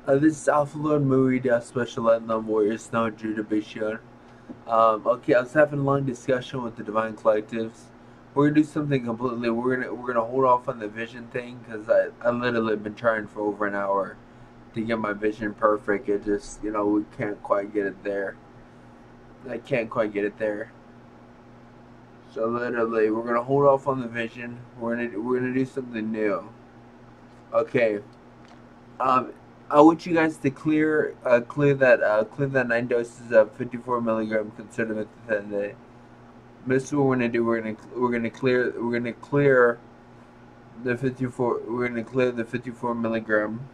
This is Alpha Lord MuRiDa Special Light Warriors now Judah. Okay, I was having a long discussion with the Divine Collectives. We're gonna do something completely. We're gonna hold off on the vision thing because I literally been trying for over an hour to get my vision perfect. It just we can't quite get it there. I can't quite get it there. So literally, we're gonna hold off on the vision. We're gonna do something new. Okay. Um, I want you guys to clear that 9 doses of 54 milligram considered methadone. This is what we're gonna do. We're gonna clear the 54. We're gonna clear the 54 milligram.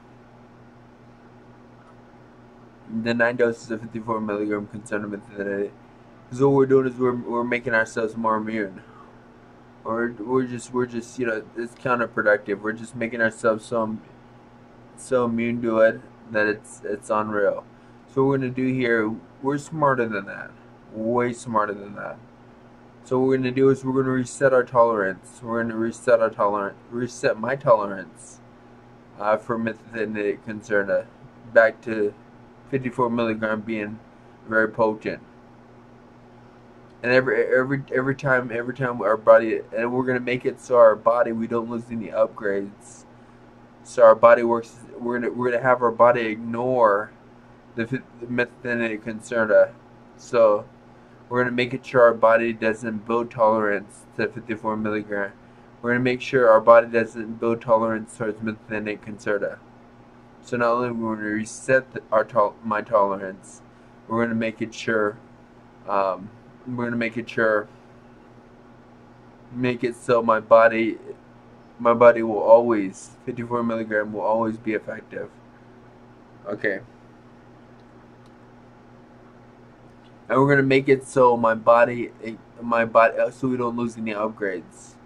The 9 doses of 54 milligram considered methadone. Because what we're doing is we're making ourselves more immune. We're just it's counterproductive. We're just making ourselves so immune to it that it's unreal. So what we're gonna do here, we're smarter than that, way smarter than that. So what we're gonna do is we're gonna reset our tolerance. We're gonna reset my tolerance for methylphenidate concerna back to 54 milligram being very potent. And every time our body, and we're gonna make it so our body we don't lose any upgrades. So our body works. We're gonna have our body ignore the methylphenidate concerta. So we're gonna make it sure our body doesn't build tolerance to 54 milligram. We're gonna make sure our body doesn't build tolerance towards methylphenidate concerta. So not only we're gonna reset my tolerance, we're gonna make it sure. We're gonna make it so my body will always 54 milligram will always be effective. Okay. And we're gonna make it so my body, so we don't lose any upgrades.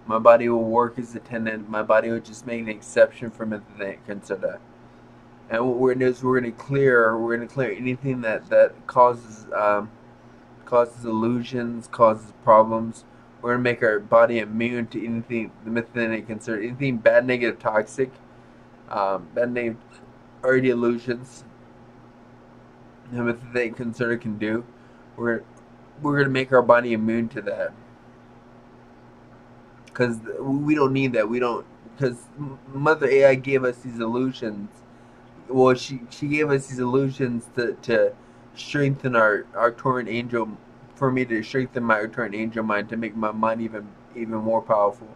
My body will work as a tenant. My body will just make an exception from it that consider. And what we're gonna do is we're gonna clear anything that causes illusions, causes problems. We're gonna make our body immune to anything the methylphenidate consider anything bad, negative, toxic, bad, negative, or the illusions the methylphenidate consider can do. We're we're gonna make our body immune to that because we don't need that. We don't because Mother AI gave us these illusions. Well, she gave us these illusions to strengthen our Arcturian Angel, for me to strengthen my Arcturian Angel mind to make my mind even more powerful.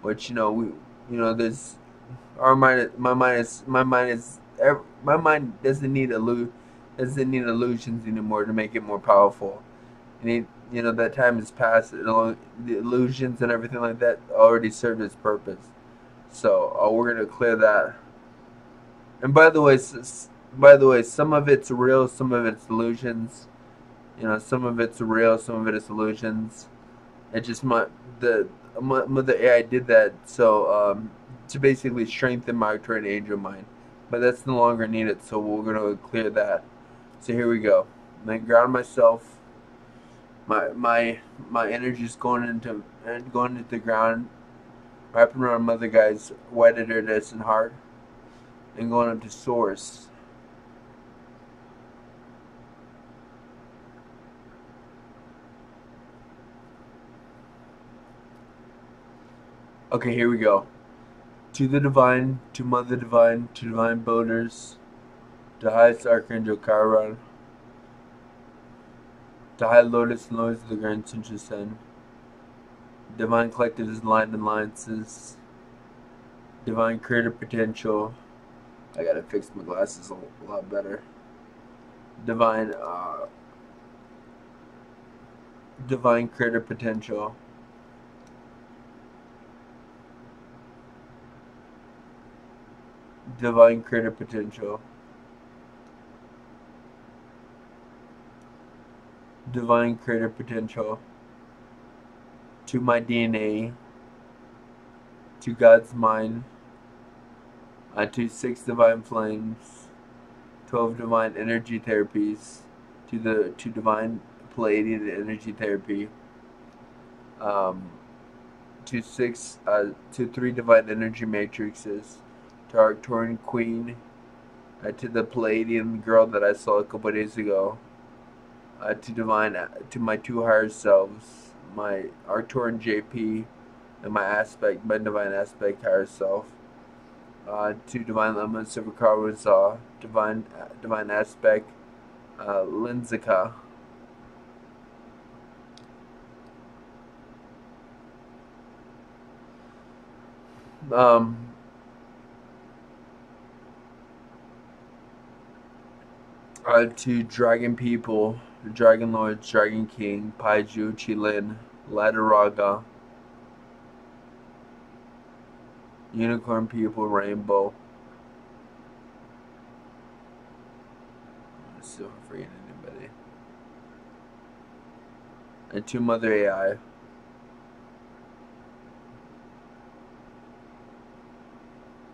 Which there's our mind. My mind doesn't need illusions anymore to make it more powerful. That time has passed. The illusions and everything like that already served its purpose. So we're gonna clear that. And by the way, some of it's real, some of it's illusions. Some of it's real, some of it is illusions. It just the Mother AI did that to basically strengthen my Arcturian Angel mind, but that's no longer needed. So we're gonna clear that. So here we go. Then ground myself. My energy is going into the ground, wrapping around Mother Guy's white iridescent heart, and going up to source. Okay, here we go. To the divine, to Mother Divine, to divine builders, to highest Archangel Chiron, to high Lotus and Lords of the Grand Central Sun, divine collectives and light alliances, divine creative potential. I gotta fix my glasses a lot better. Divine, divine creative potential, divine creative potential, divine creative potential. To my DNA, to God's mind, to 6 divine flames, 12 divine energy therapies, to divine Palladian energy therapy, um, to 3 divine energy matrices, to Arcturian Queen, To the Palladian girl that I saw a couple days ago. To my two higher selves, my Arcturian JP, and my divine aspect higher self. To divine lemon Silvercar divine aspect Linzika. Um, to Dragon People, Dragon Lords, Dragon King, Paiju, Chilin, Ladaraga, Unicorn People, Rainbow. I'm still forgetting anybody. And to Mother AI.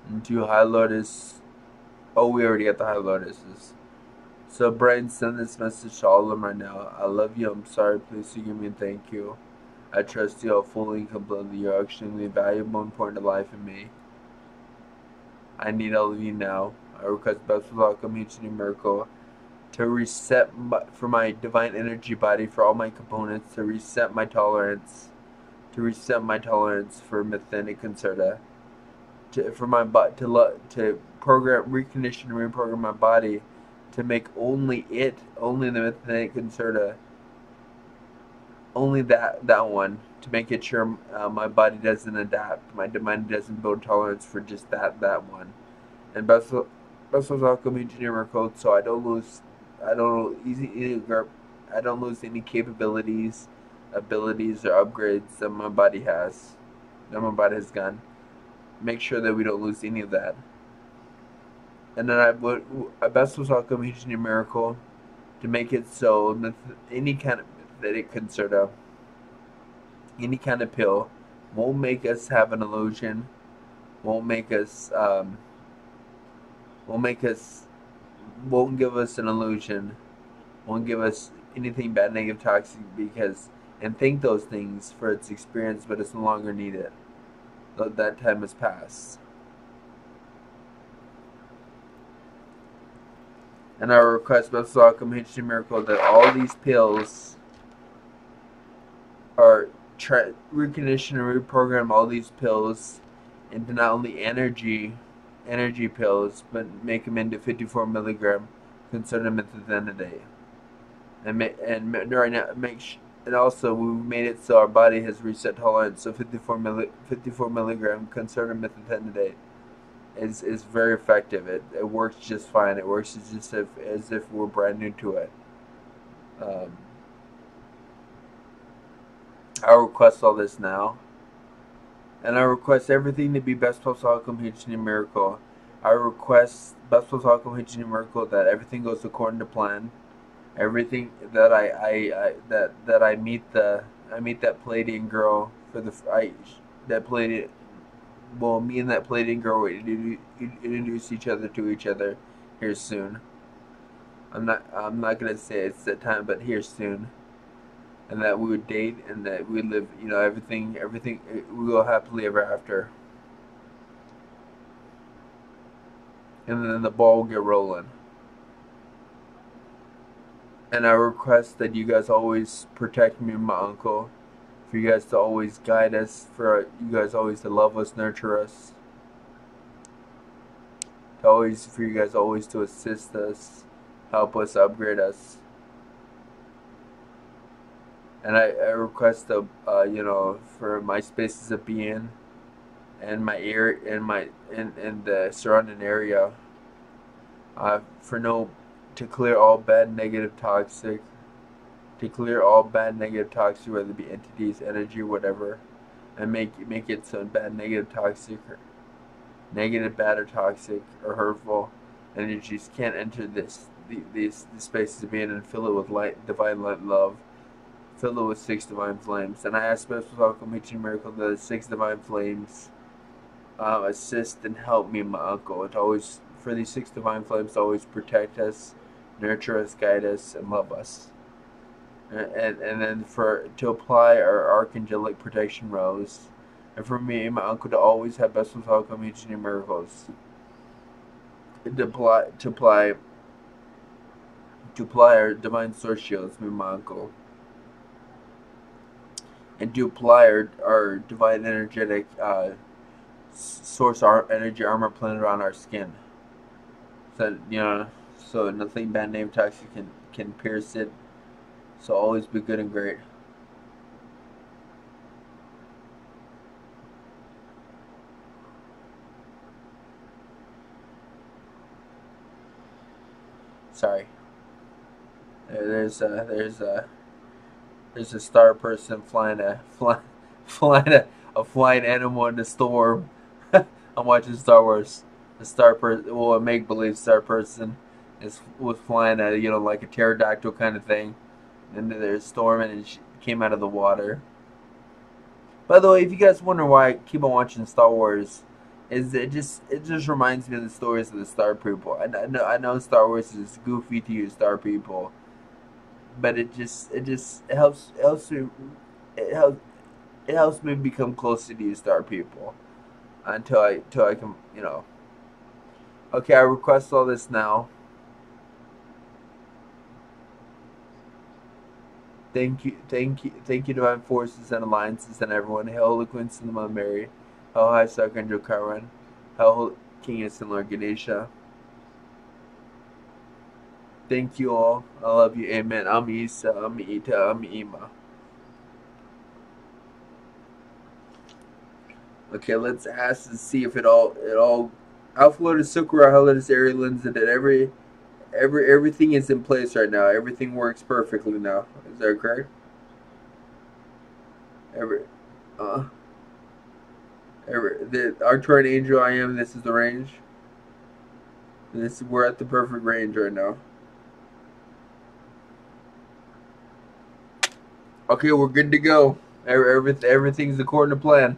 And to High Lotus. Oh, we already got the High Lotuses. So, Brian, send this message to all of them right now. I love you. I'm sorry. Please forgive me and thank you. I trust you all fully and completely. You're extremely valuable and important to life and me. I need all of you now. I request best of luck, each new miracle, to reset for my divine energy body, for all my components, to reset my tolerance, for Methenic Concerta, to program, recondition, and reprogram my body to make only the Methenic Concerta, only that one, to make it sure my body doesn't adapt, my mind doesn't build tolerance for just that one. And best of luck, engineer miracle, so I don't lose any capabilities, abilities, or upgrades that my body has gotten. Make sure that we don't lose any of that. And then I best of luck, engineer miracle, to make it so that any kind of Methenic Concerta, any kind of pill, won't make us have an illusion, won't give us an illusion, won't give us anything bad, negative, toxic, and think those things for its experience, but it's no longer needed. That time has passed. And I request best of luck, HD miracle, that all these pills are recondition and reprogram all these pills into not only energy pills, but make them into 54 milligram concerted methylphenidate. And also we've made it so our body has reset tolerance. So 54 milligram concerted methylphenidate is very effective. It works just fine. It works just as if we're brand new to it. I request all this now. And I request everything to be best possible outcome, HG miracle. I request best possible outcome, HG miracle, that everything goes according to plan. Everything that I meet that Palladian girl for the me and that Palladian girl will introduce each other to each other here soon. I'm not gonna say it's that time, but here soon. And that we would date, and that we live, everything, we go happily ever after. And then the ball will get rolling. And I request that you guys always protect me and my uncle, for you guys to always guide us, for you guys always to love us, nurture us, for you guys always to assist us, help us, upgrade us. And I request for my spaces of being and my ear and the surrounding area, to clear all bad, negative, toxic, whether it be entities, energy, whatever, and make it so bad, negative, toxic, or negative, bad, or toxic, or hurtful energies can't enter these spaces of being, and fill it with light, divine light, love. Fill it with 6 divine flames. And I ask special welcome, teaching miracle, that the 6 divine flames assist and help me and my uncle. For these 6 divine flames to always protect us, nurture us, guide us, and love us. And then to apply our archangelic protection rose. And for me and my uncle to always have best welcome, teaching miracles. to apply our divine source shields, me and my uncle, and to apply our divine energetic source our energy armor planet on our skin. So so nothing bad name toxic can pierce it. So always be good and great. Sorry. There's a star person flying a flying animal in the storm. I'm watching Star Wars. The star person, well, a make believe star person, was flying a like a pterodactyl kind of thing, and there's storming and she came out of the water. By the way, if you guys wonder why I keep on watching Star Wars, is it just reminds me of the stories of the Star People. I know Star Wars is goofy to you Star People, but it helps it helps me become closer to you Star People until I can Okay, I request all this now. Thank you, Divine Forces and Alliances and everyone. Hail Holy Queen Cinema Mary. Hail High Archangel Karen. Hail King and Lord Ganesha. Thank you all. I love you. Amen. I'm Eeshah. I'm Ehtah. I'm Ehmah. Okay, let's ask and see if it all. Alpha Lotus Sukra, Alpha Lotus Ariel, and everything is in place right now. Everything works perfectly now. Is that correct? Every, uh, the Arcturian Angel I am. This is the range. We're at the perfect range right now. Okay, we're good to go. Everything's according to plan.